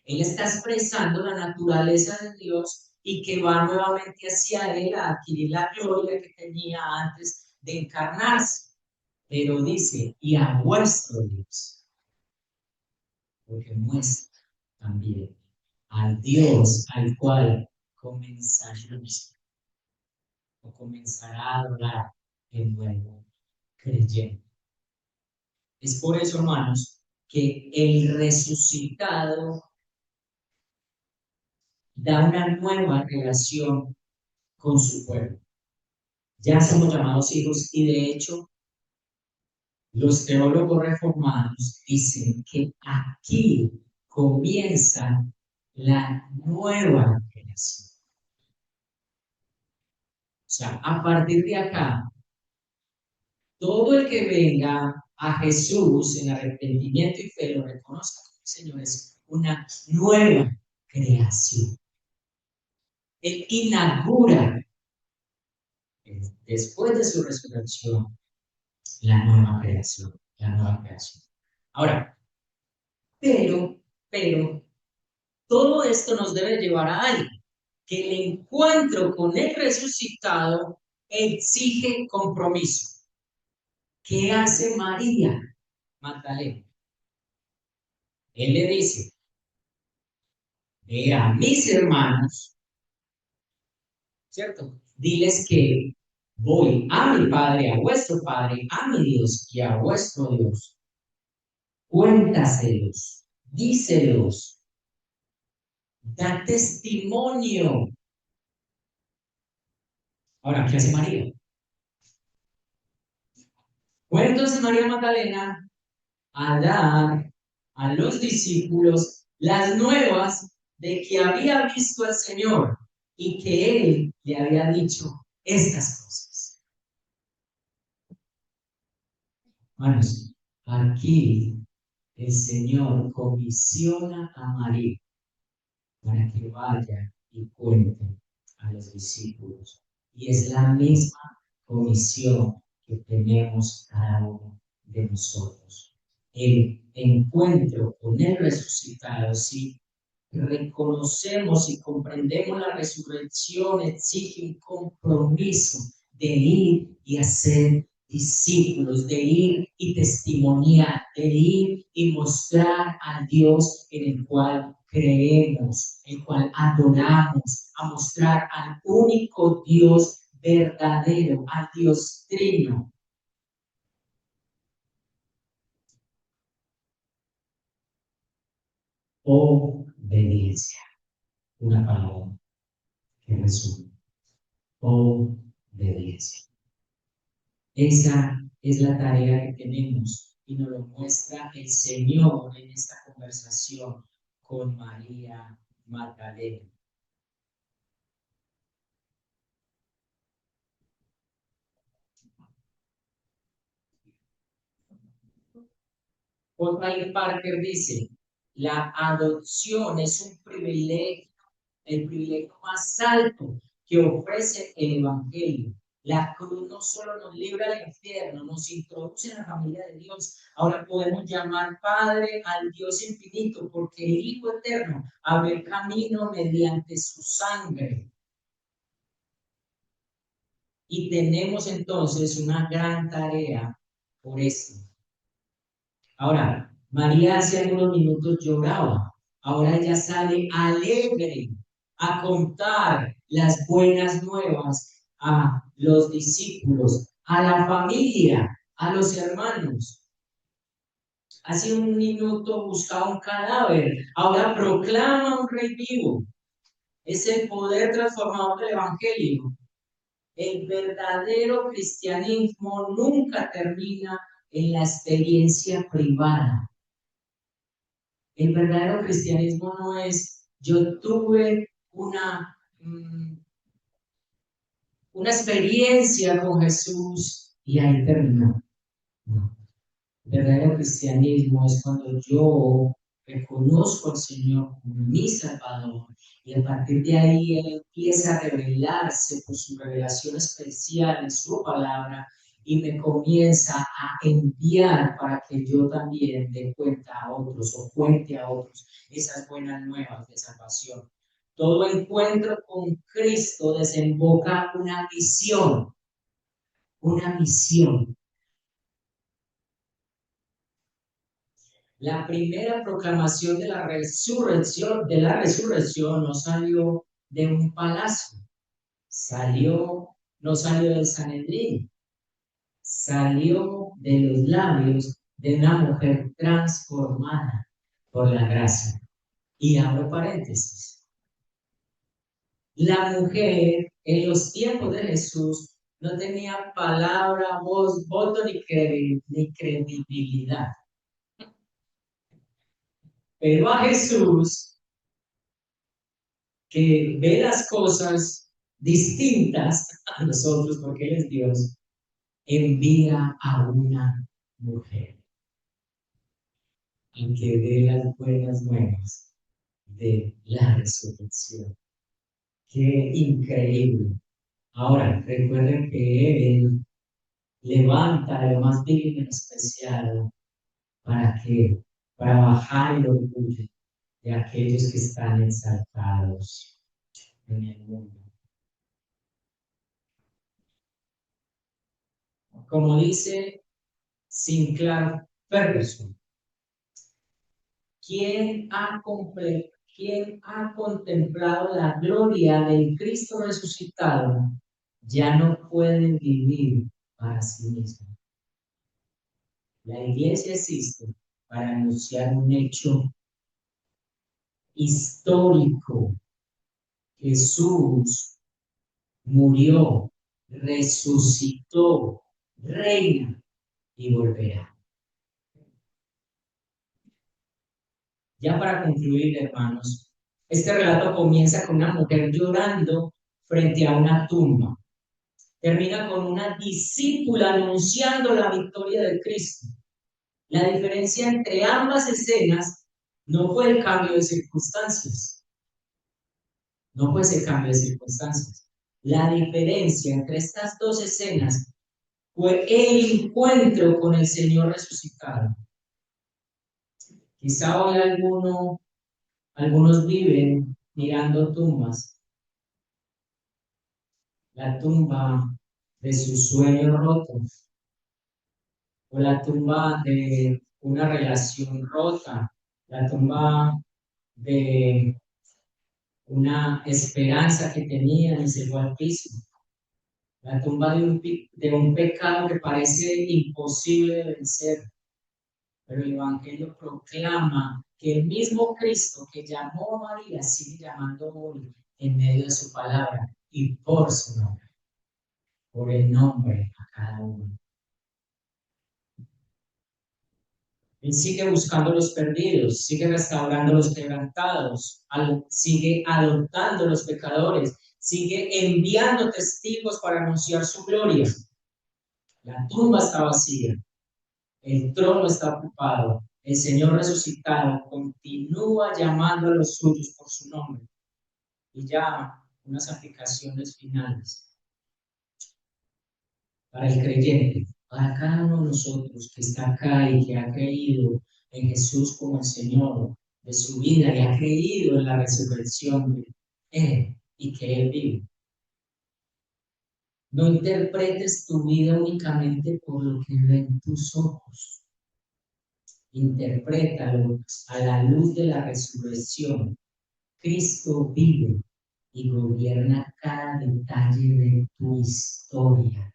Él está expresando la naturaleza de Dios y que va nuevamente hacia Él a adquirir la gloria que tenía antes de encarnarse. Pero dice, y a vuestro Dios, porque muestra también al Dios al cual comenzaremos o comenzará a adorar el nuevo creyente. Es por eso, hermanos, que el resucitado da una nueva relación con su pueblo. Ya somos llamados hijos y de hecho los teólogos reformados dicen que aquí comienza la nueva creación. O sea, a partir de acá, todo el que venga a Jesús en arrepentimiento y fe lo reconozca como Señor es una nueva creación. Él inaugura, después de su resurrección, la nueva creación, la nueva creación. Ahora, pero, todo esto nos debe llevar a algo, que el encuentro con el resucitado exige compromiso. ¿Qué hace María Magdalena? Él le dice, a mis hermanos, ¿cierto? Diles que voy a mi Padre, a vuestro Padre, a mi Dios y a vuestro Dios. Cuéntaselos, díselos, da testimonio. Ahora, ¿qué hace María? Fue entonces María Magdalena a dar a los discípulos las nuevas de que había visto al Señor y que Él le había dicho estas cosas. Hermanos, aquí el Señor comisiona a María para que vaya y cuente a los discípulos. Y es la misma comisión que tenemos cada uno de nosotros. El encuentro con el resucitado, si reconocemos y comprendemos la resurrección, exige un compromiso de ir y hacer discípulos, de ir y testimoniar, de ir y mostrar al Dios en el cual creemos, el cual adoramos, a mostrar al único Dios verdadero, al Dios trino. Obediencia, una palabra que resume. Obediencia. Esa es la tarea que tenemos y nos lo muestra el Señor en esta conversación con María Magdalena. Paul Parker dice, la adopción es un privilegio, el privilegio más alto que ofrece el Evangelio. La cruz no solo nos libra del infierno, nos introduce en la familia de Dios. Ahora podemos llamar Padre al Dios infinito, porque el Hijo eterno abre el camino mediante su sangre. Y tenemos entonces una gran tarea por esto. Ahora, María hace algunos minutos lloraba. Ahora ella sale alegre a contar las buenas nuevas a los discípulos, a la familia, a los hermanos. Hace un minuto buscaba un cadáver, ahora proclama un rey vivo. Es el poder transformador del Evangelio. El verdadero cristianismo nunca termina en la experiencia privada. El verdadero cristianismo no es yo tuve una experiencia con Jesús y ahí terminó. No. El verdadero cristianismo es cuando yo reconozco al Señor como mi Salvador y a partir de ahí Él empieza a revelarse por su revelación especial en su palabra y me comienza a enviar para que yo también dé cuenta a otros o cuente a otros esas buenas nuevas de salvación. Todo encuentro con Cristo desemboca una misión, una misión. La primera proclamación de la resurrección no salió de un palacio, no salió del Sanedrín, salió de los labios de una mujer transformada por la gracia. Y abro paréntesis. La mujer en los tiempos de Jesús no tenía palabra, voz, voto ni credibilidad. Pero a Jesús, que ve las cosas distintas a nosotros, porque Él es Dios, envía a una mujer y que dé las buenas nuevas de la resurrección. Qué increíble. Ahora, recuerden que Él levanta lo más digno y especial para que, para bajar el orgullo de aquellos que están exaltados en el mundo. Como dice Sinclair Ferguson, ¿quién ¿quién ha contemplado la gloria del Cristo resucitado? Ya no puede vivir para sí mismo. La iglesia existe para anunciar un hecho histórico. Jesús murió, resucitó, reina y volverá. Ya para concluir, hermanos, este relato comienza con una mujer llorando frente a una tumba. Termina con una discípula anunciando la victoria de Cristo. La diferencia entre ambas escenas no fue el cambio de circunstancias. No fue ese cambio de circunstancias. La diferencia entre estas dos escenas fue el encuentro con el Señor resucitado. Quizá hoy algunos viven mirando tumbas, la tumba de sus sueños rotos o la tumba de una relación rota, la tumba de una esperanza que tenían y se fue al piso, la tumba de un pecado que parece imposible de vencer. Pero el Evangelio proclama que el mismo Cristo que llamó a María sigue llamando hoy en medio de su palabra y por su nombre, por el nombre a cada uno. Él sigue buscando los perdidos, sigue restaurando los quebrantados, sigue adoptando los pecadores, sigue enviando testigos para anunciar su gloria. La tumba está vacía, el trono está ocupado, el Señor resucitado continúa llamando a los suyos por su nombre. Y ya unas aplicaciones finales para el creyente, para cada uno de nosotros que está acá y que ha creído en Jesús como el Señor de su vida y ha creído en la resurrección de Él y que Él vive. No interpretes tu vida únicamente por lo que ven tus ojos. Interprétalo a la luz de la resurrección. Cristo vive y gobierna cada detalle de tu historia.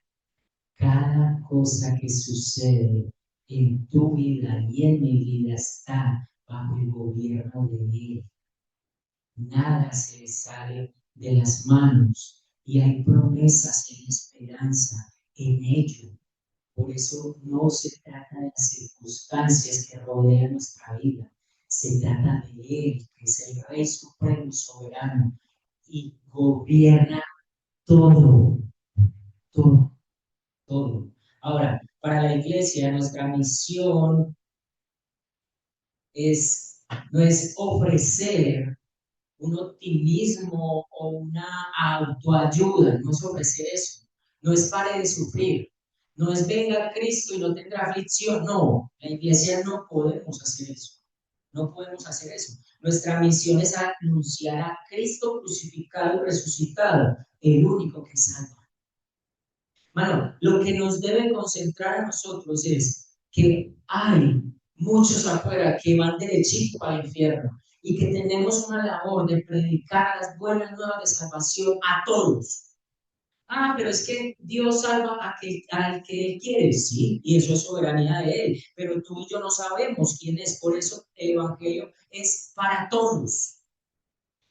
Cada cosa que sucede en tu vida y en mi vida está bajo el gobierno de Él. Nada se le sale de las manos y hay promesas y esperanza en ello. Por eso no se trata de las circunstancias que rodean nuestra vida, se trata de Él, que es el Rey Supremo y Soberano y gobierna todo, todo, todo. Ahora, para la iglesia, nuestra misión no es ofrecer un optimismo o una autoayuda, no es ofrecer eso, no es pare de sufrir, no es venga Cristo y no tendrá aflicción, no, la iglesia no podemos hacer eso, no podemos hacer eso. Nuestra misión es anunciar a Cristo crucificado y resucitado, el único que salva. Bueno, lo que nos debe concentrar a nosotros es que hay muchos afuera que van derechito para el infierno y que tenemos una labor de predicar las buenas nuevas de salvación a todos. Ah, pero es que Dios salva al que Él quiere, sí, y eso es soberanía de Él, pero tú y yo no sabemos quién es, por eso el Evangelio es para todos.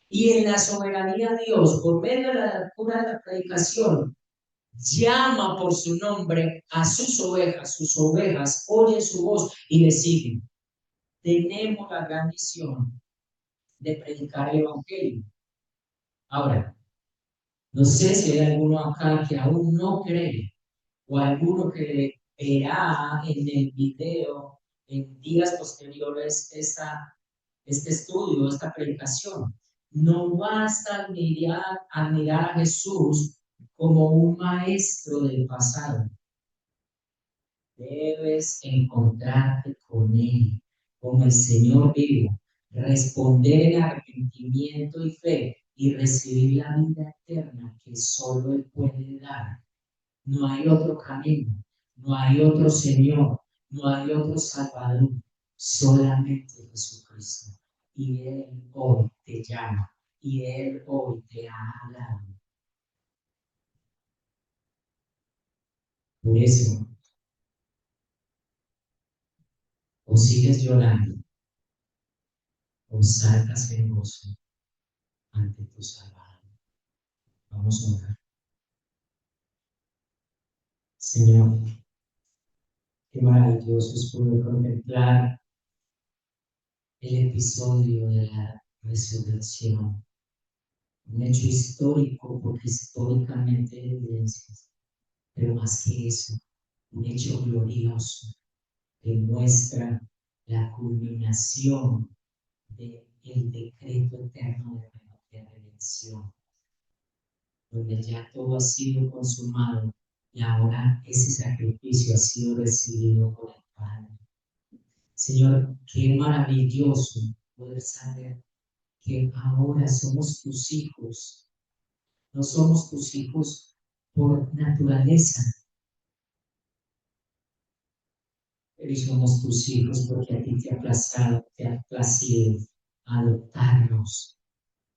Y en la soberanía de Dios, por medio de la cura de la predicación, llama por su nombre a sus ovejas oyen su voz y le siguen. Tenemos la gran misión de predicar el Evangelio. Ahora, no sé si hay alguno acá que aún no cree o alguno que verá en el video en días posteriores este estudio, esta predicación. No basta admirar a Jesús como un maestro del pasado. Debes encontrarte con Él, como el Señor vivo, responder en arrepentimiento y fe y recibir la vida eterna que solo Él puede dar. No hay otro camino, no hay otro Señor, no hay otro Salvador, solamente Jesucristo. Y Él hoy te llama, y Él hoy te ha hablado. Por eso, o sigues llorando, o saltas en gozo ante tu Salvador. Vamos a orar. Señor, qué maravilloso es poder contemplar el episodio de la resurrección. Un hecho histórico, porque históricamente hay evidencias, pero más que eso, un hecho glorioso que muestra la culminación del decreto eterno de redención, donde ya todo ha sido consumado y ahora ese sacrificio ha sido recibido por el Padre. Señor, qué maravilloso poder saber que ahora somos tus hijos. No somos tus hijos por naturaleza, pero somos tus hijos porque a ti te ha placido adoptarnos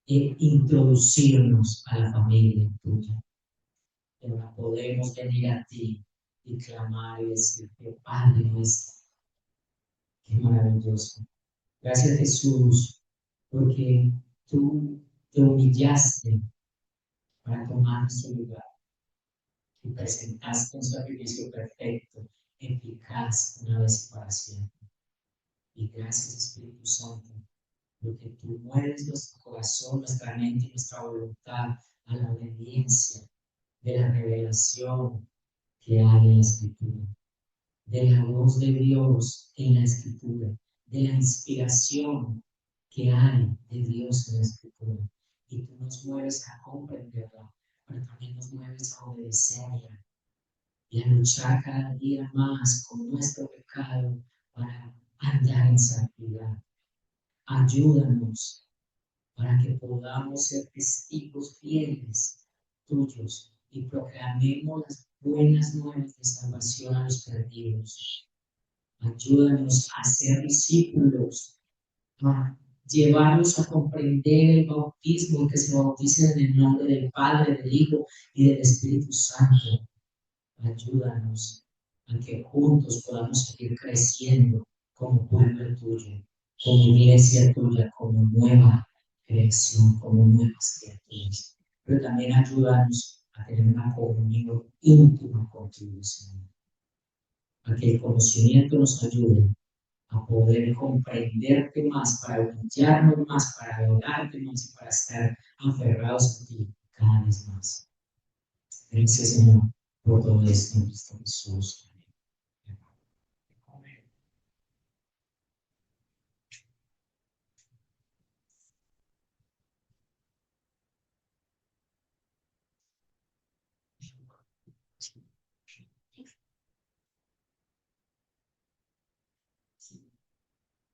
e introducirnos a la familia tuya. Y ahora podemos venir a ti y clamar y decirte, Padre nuestro, qué maravilloso. Gracias Jesús, porque tú te humillaste para tomar nuestro lugar y presentaste un sacrificio perfecto, eficaz, una vez y para siempre. Y gracias Espíritu Santo, porque tú mueves nuestro corazón, nuestra mente y nuestra voluntad a la obediencia de la revelación que hay en la Escritura, de la voz de Dios en la Escritura, de la inspiración que hay de Dios en la Escritura. Y tú nos mueves a comprenderla, pero también nos mueves a obedecerla y a luchar cada día más con nuestro pecado para andar en santidad. Ayúdanos para que podamos ser testigos fieles tuyos y proclamemos las buenas nuevas de salvación a los perdidos. Ayúdanos a ser discípulos, a llevarlos a comprender el bautismo, que se bauticen en el nombre del Padre, del Hijo y del Espíritu Santo. Ayúdanos a que juntos podamos seguir creciendo como pueblo tuyo, como iglesia tuya, como nueva creación, como nuevas criaturas. Pero también ayúdanos a tener una comunión íntima contigo, Señor. A que el conocimiento nos ayude a poder comprenderte más, para humillarnos más, para adorarte más y para estar aferrados a ti cada vez más. Gracias, Señor, por todo esto en Cristo Jesús.